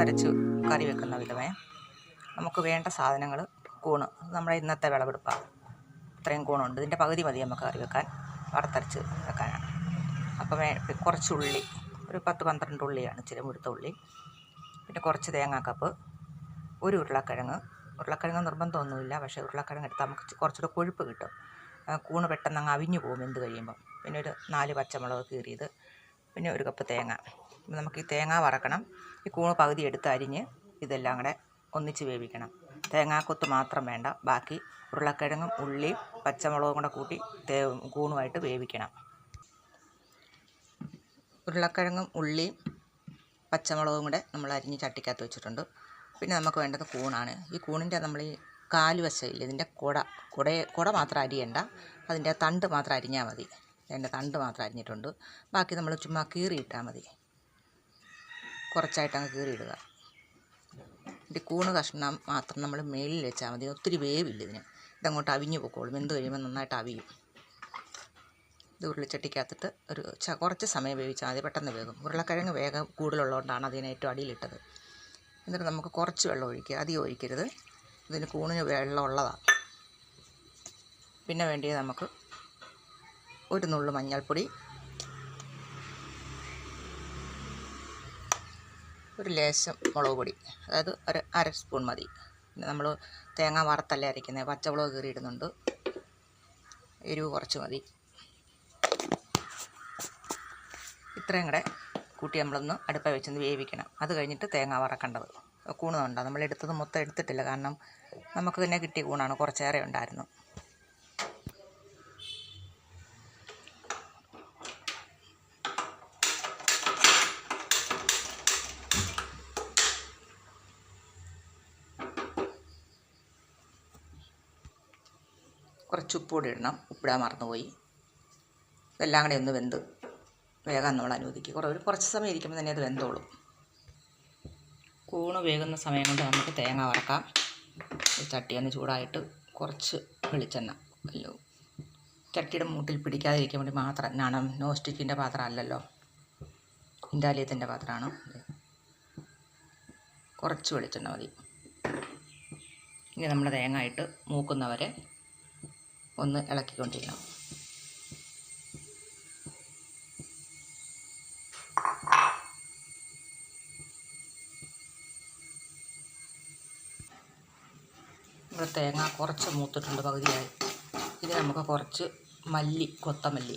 വറുത്തരച്ച് കറി വെക്കുന്ന വിധമേ. നമുക്ക് വേണ്ട സാധനങ്ങൾ കൂണ്, നമ്മുടെ ഇന്നത്തെ വിളവെടുപ്പാണ്. ഇത്രയും കൂണുണ്ട്, ഇതിൻ്റെ പകുതി മതി നമുക്ക് കറി വെക്കാൻ, വറുത്തരച്ച് വെക്കാനാണ്. അപ്പോൾ കുറച്ച് ഉള്ളി, ഒരു 10-12 ഉള്ളിയാണ്, ഇച്ചിരി മുഴുത്ത ഉള്ളി. പിന്നെ കുറച്ച് തേങ്ങാക്കപ്പ്, ഒരു ഉരുളക്കിഴങ്ങ് നിർബന്ധമൊന്നുമില്ല, പക്ഷേ ഉരുളക്കിഴങ്ങ് എടുത്താൽ നമുക്ക് കുറച്ചുകൂടെ കൊഴുപ്പ് കിട്ടും. കൂണ് പെട്ടെന്ന് അങ്ങ് അവിഞ്ഞു പോകും വെന്ത് കഴിയുമ്പം. പിന്നെ ഒരു 4 പച്ചമുളക് കീറിയത്, പിന്നെ ഒരു കപ്പ് തേങ്ങ. നമുക്ക് ഈ തേങ്ങ വറക്കണം. ഈ കൂണ് പകുതി എടുത്ത് അരിഞ്ഞ് ഇതെല്ലാം കൂടെ ഒന്നിച്ച് വേവിക്കണം. തേങ്ങാക്കൊത്ത് മാത്രം വേണ്ട, ബാക്കി ഉരുളക്കിഴങ്ങും ഉള്ളിയും പച്ചമുളകും കൂടെ കൂട്ടി കൂണുമായിട്ട് വേവിക്കണം. ഉരുളക്കിഴങ്ങും ഉള്ളിയും പച്ചമുളകും കൂടെ നമ്മൾ അരിഞ്ഞ് ചട്ടിക്കകത്ത് വെച്ചിട്ടുണ്ട്. പിന്നെ നമുക്ക് വേണ്ടത് കൂണാണ്. ഈ കൂണിൻ്റെ നമ്മൾ ഈ കാലുവശമില്ല, ഇതിൻ്റെ കുട മാത്രം അരിയണ്ട, അതിൻ്റെ തണ്ട് മാത്രം അരിഞ്ഞാൽ മതി. അതിൻ്റെ തണ്ട് മാത്രം അരിഞ്ഞിട്ടുണ്ട്. ബാക്കി നമ്മൾ ചുമ്മാ കീറിയിട്ടാൽ മതി, കുറച്ചായിട്ട് അങ്ങ് കീറിയിടുക. ഈ കൂണ് കഷ്ണം മാത്രം നമ്മൾ മേളിൽ വെച്ചാൽ മതി, ഒത്തിരി വേവില്ല ഇതിന്. ഇതങ്ങോട്ട് അവിഞ്ഞു പൊക്കോളും, വെന്ത് കഴിയുമ്പോൾ നന്നായിട്ട് അവിയും. ഇത് ഉരുളിച്ചട്ടിക്കകത്തിട്ട് കുറച്ച് സമയം വേവിച്ചാൽ മതി, പെട്ടെന്ന് വേകും. ഉരുളക്കിഴങ്ങ് വേഗം കൂടുതലുള്ളതുകൊണ്ടാണ് അതിന് ഏറ്റവും അടിയിലിട്ടത്. എന്നിട്ട് നമുക്ക് കുറച്ച് വെള്ളം ഒഴിക്കുക, അധികം ഒഴിക്കരുത്, ഇതിന് കൂണിന് വെള്ളം ഉള്ളതാണ്. പിന്നെ വേണ്ടിയത് നമുക്ക് ഒരു നുള്ളു മഞ്ഞൾപ്പൊടി, ഒരു ലേശം മുളക് പൊടി, അതായത് ഒരു 1/2 സ്പൂൺ മതി. പിന്നെ നമ്മൾ തേങ്ങ വറുത്തല്ലേ അരയ്ക്കുന്നത്, പച്ചമുളക് കീറിയിടുന്നുണ്ട്, എരിവ് കുറച്ച് മതി. ഇത്രയും കൂടെ കൂട്ടി നമ്മളൊന്ന് അടുപ്പ വെച്ചൊന്ന് വേവിക്കണം. അത് കഴിഞ്ഞിട്ട് തേങ്ങ വറക്കേണ്ടത്. കൂണ് വേണ്ട, നമ്മൾ എടുത്തത് മൊത്തം എടുത്തിട്ടില്ല, കാരണം നമുക്ക് തന്നെ കിട്ടിയ കൂണാണ്, കുറച്ചേറെ ഉണ്ടായിരുന്നു. കുറച്ച് ഉപ്പുകൂടി ഇടണം, ഉപ്പിടാൻ മറന്നുപോയി. ഇതെല്ലാം കൂടെ ഒന്ന് വെന്ത് വേഗം നമ്മൾ അനുവദിക്കുക. കുറച്ച് സമയം ഇരിക്കുമ്പോൾ തന്നെ അത് വെന്തോളും. കൂണ് വേകുന്ന സമയം കൊണ്ട് നമുക്ക് തേങ്ങ വറക്കാം. ചട്ടിയൊന്ന് ചൂടായിട്ട് കുറച്ച് വെളിച്ചെണ്ണ, ചട്ടിയുടെ മൂട്ടിൽ പിടിക്കാതിരിക്കാൻ വേണ്ടി മാത്രം, നോൺ സ്റ്റിക്കിൻ്റെ പാത്രം അല്ലല്ലോ, ഇൻഡാലിയത്തിൻ്റെ പാത്രമാണ്. കുറച്ച് വെളിച്ചെണ്ണ മതി. ഇനി നമ്മുടെ തേങ്ങ ഇട്ട് മൂക്കുന്നവരെ ഒന്ന് ഇളക്കിക്കൊണ്ടിരിക്കണം. നമ്മുടെ തേങ്ങ കുറച്ച് മൂത്തിട്ടുണ്ട്, പകുതിയായി. ഇനി നമുക്ക് കുറച്ച് കൊത്തമല്ലി